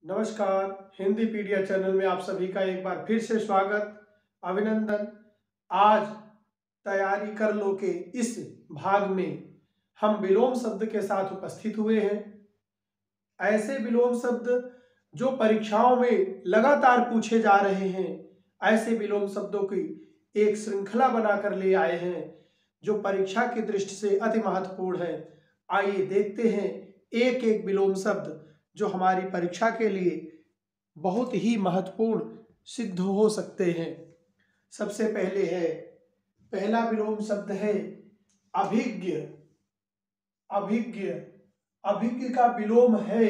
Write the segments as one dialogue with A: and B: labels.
A: नमस्कार। हिंदी पीडिया चैनल में आप सभी का एक बार फिर से स्वागत, अभिनंदन। आज तैयारी कर लो के इस भाग में हम विलोम शब्द के साथ उपस्थित हुए हैं। ऐसे विलोम शब्द जो परीक्षाओं में लगातार पूछे जा रहे हैं, ऐसे विलोम शब्दों की एक श्रृंखला बनाकर ले आए हैं जो परीक्षा की दृष्टि से अति महत्वपूर्ण है। आइए देखते हैं एक एक विलोम शब्द जो हमारी परीक्षा के लिए बहुत ही महत्वपूर्ण सिद्ध हो सकते हैं। सबसे पहला विलोम शब्द है अभिज्ञ। अभिज्ञ अभिज्ञ का विलोम है।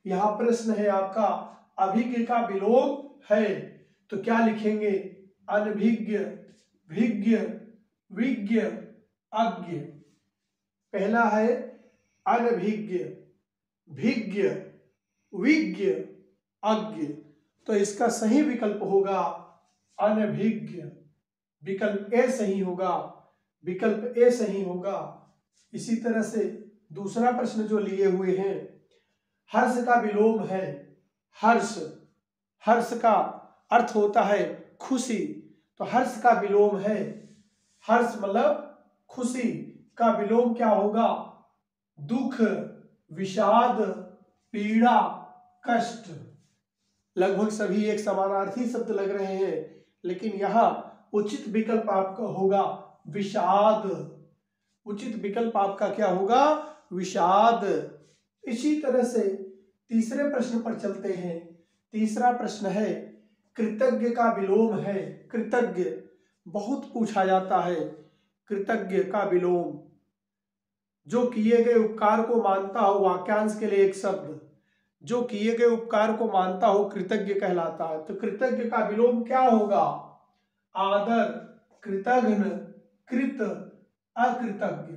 A: यहां प्रश्न है आपका, अभिज्ञ का विलोम है तो क्या लिखेंगे? अनभिज्ञ, भिज्ञ, विज्ञ, अज्ञ। पहला है अनभिज्ञ, भिज्ञ, विज्ञ, अज्ञ। तो इसका सही विकल्प होगा अनभिज्ञ। विकल्प ए सही होगा, विकल्प ए सही होगा। इसी तरह से दूसरा प्रश्न जो लिए हुए हैं, हर्ष का विलोम है हर्ष। हर्ष का अर्थ होता है खुशी, तो हर्ष का विलोम है हर्ष मतलब खुशी का विलोम क्या होगा? दुख, विषाद, पीड़ा, कष्ट। लगभग सभी एक समानार्थी शब्द लग रहे हैं, लेकिन यहां उचित विकल्प आपका होगा विषाद। उचित विकल्प आपका क्या होगा? विषाद। इसी तरह से तीसरे प्रश्न पर चलते हैं। तीसरा प्रश्न है कृतज्ञ का विलोम है। कृतज्ञ बहुत पूछा जाता है। कृतज्ञ का विलोम जो किए गए उपकार को मानता हो, वाक्यांश के लिए एक शब्द जो किए गए उपकार को मानता हो कृतज्ञ कहलाता है। तो कृतज्ञ का विलोम क्या होगा? आदर, कृतघ्न, कृत, अकृतज्ञ।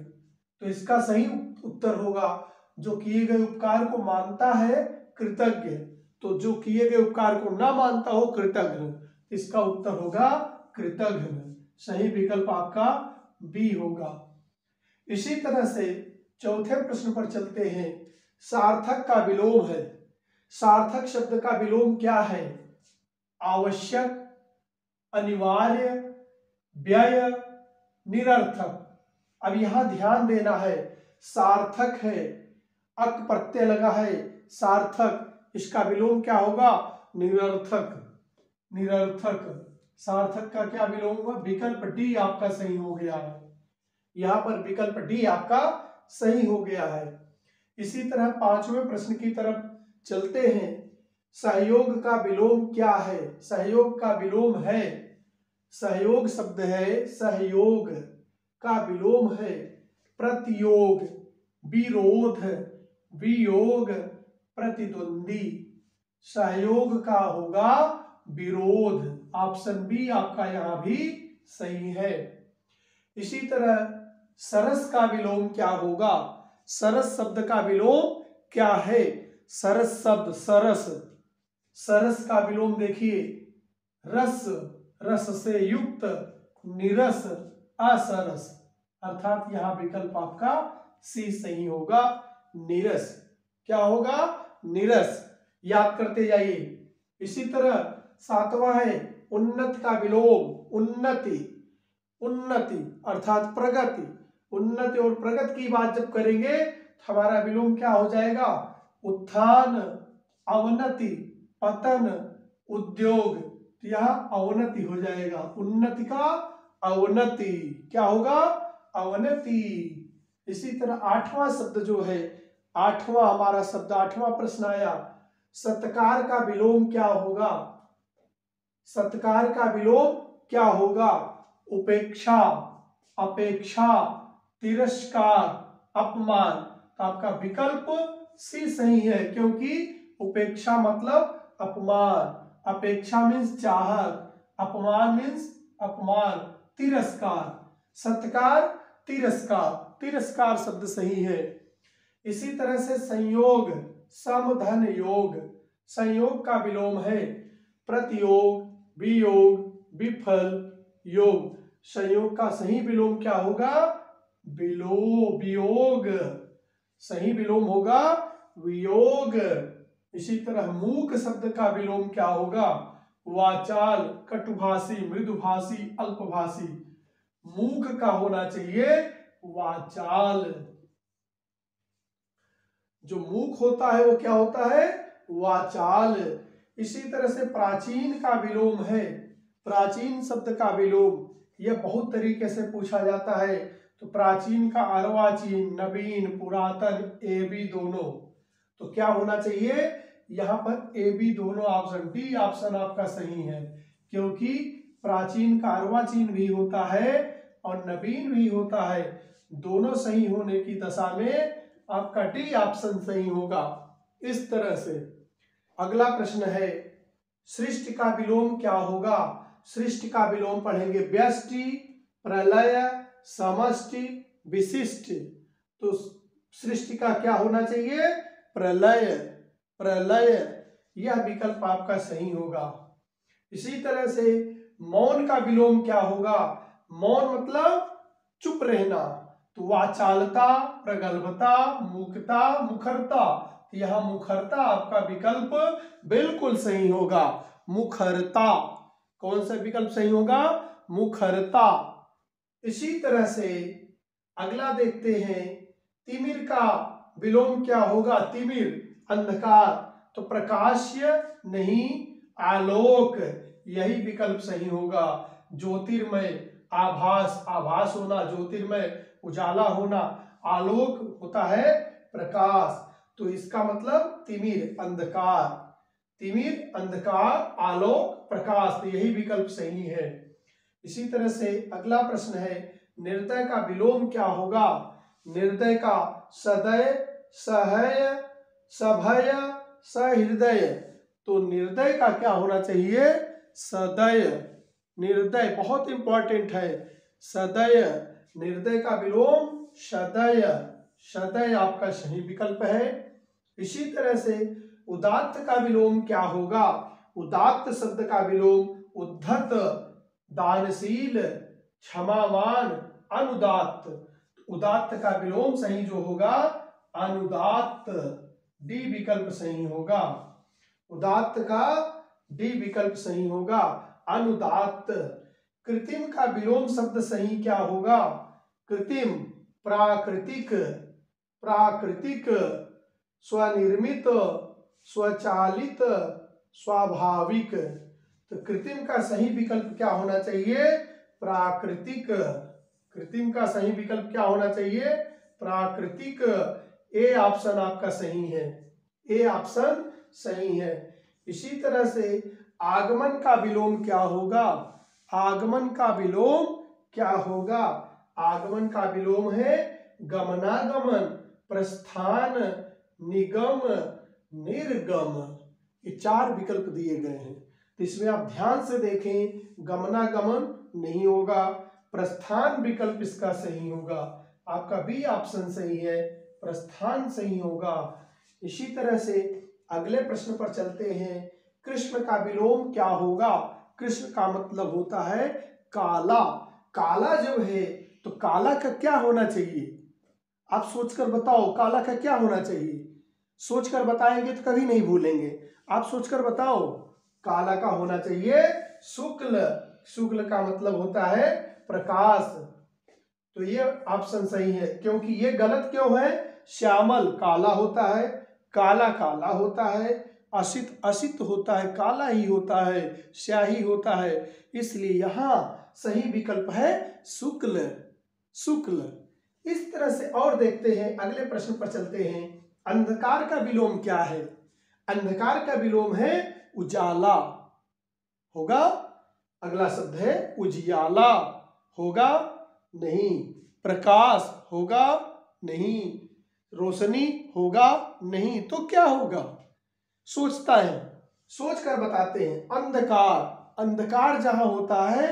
A: तो इसका सही उत्तर होगा जो किए गए उपकार को मानता है कृतज्ञ, तो जो किए गए उपकार को ना मानता हो कृतघ्न। इसका उत्तर होगा कृतघ्न। सही विकल्प आपका बी होगा। इसी तरह से चौथे प्रश्न पर चलते हैं। सार्थक का विलोम है। सार्थक शब्द का विलोम क्या है? आवश्यक, अनिवार्य, व्यय, निरर्थक। अब यहां ध्यान देना है, सार्थक है, अक प्रत्यय लगा है सार्थक, इसका विलोम क्या होगा? निरर्थक। निरर्थक। सार्थक का क्या विलोम होगा? विकल्प डी आपका सही हो गया है। यहां पर विकल्प डी आपका सही हो गया है। इसी तरह पांचवें प्रश्न की तरफ चलते हैं। सहयोग का विलोम क्या है? सहयोग का विलोम है, सहयोग शब्द है, सहयोग का विलोम है प्रतियोग, विरोध, वियोग, प्रतिद्वंदी। सहयोग का होगा विरोध। ऑप्शन बी आपका यहां भी सही है। इसी तरह सरस का विलोम क्या होगा? सरस शब्द का विलोम क्या है? सरस शब्द सरस, सरस का विलोम देखिए रस, रस से युक्त, निरस, असरस। अर्थात यहां विकल्प आपका सी सही होगा, निरस। क्या होगा? निरस। याद करते जाइए। इसी तरह सातवां है उन्नत का विलोम। उन्नति, उन्नति अर्थात प्रगति। उन्नति और प्रगति की बात जब करेंगे तो हमारा विलोम क्या हो जाएगा? उत्थान, अवनति, पतन, उद्योग। तो यहां अवनति हो जाएगा। उन्नति का अवनति क्या होगा? अवनति। इसी तरह आठवां शब्द जो है, आठवां हमारा शब्द, आठवां प्रश्न आया, सत्कार का विलोम क्या होगा? सत्कार का विलोम क्या होगा? उपेक्षा, अपेक्षा, तिरस्कार, अपमान। तो आपका विकल्प सी सही है, क्योंकि उपेक्षा मतलब अपमान, अपेक्षा मीन्स चाहत, अपमान मीन्स अपमान, तिरस्कार, सत्कार, तिरस्कार, तिरस्कार शब्द सही है। इसी तरह से संयोग, समधन योग। संयोग का विलोम है प्रतियोग, वियोग, विफल, योग। संयोग का सही विलोम क्या होगा? वियोग। सही विलोम होगा वियोग। इसी तरह मूक शब्द का विलोम क्या होगा? वाचाल, कटुभाषी, मृदुभाषी, अल्पभाषी। मूक का होना चाहिए वाचाल। जो मूक होता है वो क्या होता है? वाचाल। इसी तरह से प्राचीन का विलोम है, प्राचीन शब्द का विलोम, यह बहुत तरीके से पूछा जाता है। तो प्राचीन का अर्वाचीन, नवीन, पुरातन, ए बी दोनों। तो क्या होना चाहिए यहाँ पर? ए बी दोनों ऑप्शन, डी ऑप्शन आपका सही है, क्योंकि प्राचीन का अर्वाचीन भी होता है और नवीन भी होता है। दोनों सही होने की दशा में आपका डी ऑप्शन सही होगा। इस तरह से अगला प्रश्न है, सृष्टि का विलोम क्या होगा? सृष्टि का विलोम पढ़ेंगे व्यष्टि, प्रलय, समष्टि, विशिष्ट। तो सृष्टि का क्या होना चाहिए? प्रलय। प्रलय, यह विकल्प आपका सही होगा। इसी तरह से मौन का विलोम क्या होगा? मौन मतलब चुप रहना। तो वाचालता, प्रगल्भता, मूकता, मुखरता। यह मुखरता आपका विकल्प बिल्कुल सही होगा। मुखरता, कौन सा विकल्प सही होगा? मुखरता। इसी तरह से अगला देखते हैं, तिमिर का विलोम क्या होगा? तिमिर अंधकार, तो प्रकाश्य नहीं, आलोक, यही विकल्प सही होगा। ज्योतिर्मय, आभास, आभास होना, ज्योतिर्मय उजाला होना, आलोक होता है प्रकाश। तो इसका मतलब तिमिर अंधकार, तिमिर अंधकार, आलोक, प्रकाश, तो यही विकल्प सही है। इसी तरह से अगला प्रश्न है, निर्दय का विलोम क्या होगा? निर्दय का सदय, सहय, सभय, सहृदय। तो निर्दय का क्या होना चाहिए? सदय। निर्दय बहुत इंपॉर्टेंट है, सदय। निर्दय का विलोम सदय, सदय आपका सही विकल्प है। इसी तरह से उदात्त का विलोम क्या होगा? उदात्त शब्द का विलोम उद्धत, दानशील, क्षमावान, अनुदात्त। उदात्त का विलोम सही जो होगा अनुदात्त, डी विकल्प सही होगा। उदात्त का डी विकल्प सही होगा, अनुदात्त। कृत्रिम का विलोम शब्द सही क्या होगा? कृत्रिम प्राकृतिक, प्राकृतिक, स्वनिर्मित, स्वचालित, स्वाभाविक। तो कृत्रिम का सही विकल्प क्या होना चाहिए? प्राकृतिक। कृत्रिम का सही विकल्प क्या होना चाहिए? प्राकृतिक। ए ऑप्शन आपका सही है, ए ऑप्शन सही है। इसी तरह से आगमन का विलोम क्या होगा? आगमन का विलोम क्या होगा? आगमन का विलोम है गमनागमन, प्रस्थान, निगम, निर्गम। ये चार विकल्प दिए गए हैं, तो इसमें आप ध्यान से देखें, गमनागमन नहीं होगा, प्रस्थान विकल्प इसका सही होगा, आपका बी ऑप्शन सही है, प्रस्थान सही होगा। इसी तरह से अगले प्रश्न पर चलते हैं, कृष्ण का विलोम क्या होगा? कृष्ण का मतलब होता है काला। काला जब है तो काला का क्या होना चाहिए? आप सोचकर बताओ, काला का क्या होना चाहिए? सोचकर बताएंगे तो कभी नहीं भूलेंगे। आप सोचकर बताओ, काला का होना चाहिए शुक्ल। शुक्ल का मतलब होता है प्रकाश। तो ये ऑप्शन सही है, क्योंकि ये गलत क्यों है? श्यामल काला होता है, काला काला होता है, असित असित होता है, काला ही होता है, स्याही होता है, इसलिए यहाँ सही विकल्प है शुक्ल, शुक्ल। इस तरह से और देखते हैं, अगले प्रश्न पर चलते हैं, अंधकार का विलोम क्या है? अंधकार का विलोम है उजाला, होगा? अगला शब्द है उजियाला, होगा? नहीं। प्रकाश होगा? नहीं। रोशनी होगा? नहीं। तो क्या होगा? सोचता है, सोच कर बताते हैं। अंधकार, अंधकार जहां होता है,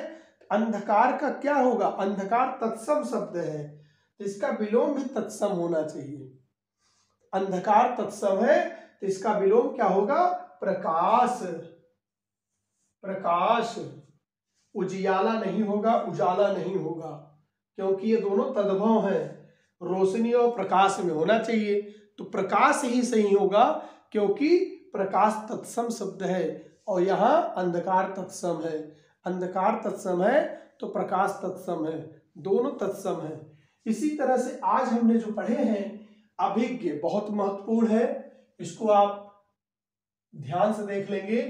A: अंधकार का क्या होगा? अंधकार तत्सम शब्द है, तो इसका विलोम भी तत्सम होना चाहिए। अंधकार तत्सम है, तो इसका विलोम क्या होगा? प्रकाश, प्रकाश। उजियाला नहीं होगा, उजाला नहीं होगा, क्योंकि ये दोनों तद्भव हैं, रोशनी और प्रकाश में होना चाहिए, तो प्रकाश ही सही होगा, क्योंकि प्रकाश तत्सम शब्द है और यहाँ अंधकार तत्सम है। अंधकार तत्सम है तो प्रकाश तत्सम है, दोनों तत्सम है। इसी तरह से आज हमने जो पढ़े हैं, अभिज्ञ बहुत महत्वपूर्ण है, इसको आप ध्यान से देख लेंगे।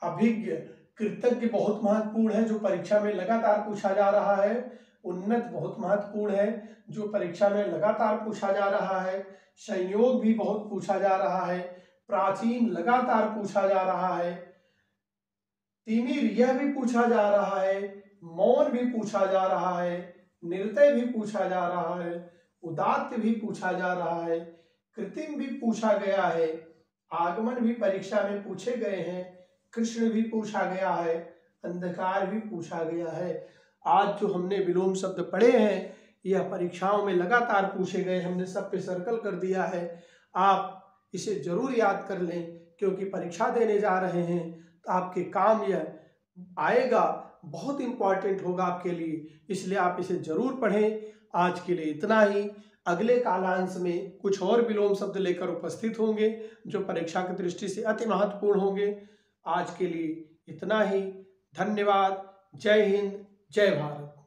A: अभिज्ञ, कृतज्ञ बहुत महत्वपूर्ण है, जो परीक्षा में लगातार पूछा जा रहा है। उन्नत बहुत महत्वपूर्ण है, जो परीक्षा में लगातार पूछा जा रहा है। संयोग भी बहुत पूछा जा रहा है। प्राचीन लगातार पूछा जा रहा है। तिमिर यह भी पूछा जा रहा है। मौन भी पूछा जा रहा है। निर्दय भी पूछा जा रहा है। उदात्त भी पूछा जा रहा है। कृत्रिम भी पूछा गया है। आगमन भी परीक्षा में पूछे गए हैं। कृष्ण भी पूछा गया है। अंधकार भी पूछा गया है। आज जो हमने विलोम शब्द पढ़े हैं, यह परीक्षाओं में लगातार पूछे गए, हमने सब पे सर्कल कर दिया है। आप इसे जरूर याद कर लें, क्योंकि परीक्षा देने जा रहे हैं तो आपके काम यह आएगा, बहुत इंपॉर्टेंट होगा आपके लिए, इसलिए आप इसे जरूर पढ़ें। आज के लिए इतना ही। अगले कालांश में कुछ और विलोम शब्द लेकर उपस्थित होंगे, जो परीक्षा की दृष्टि से अति महत्वपूर्ण होंगे। आज के लिए इतना ही। धन्यवाद। जय हिंद, जय भारत।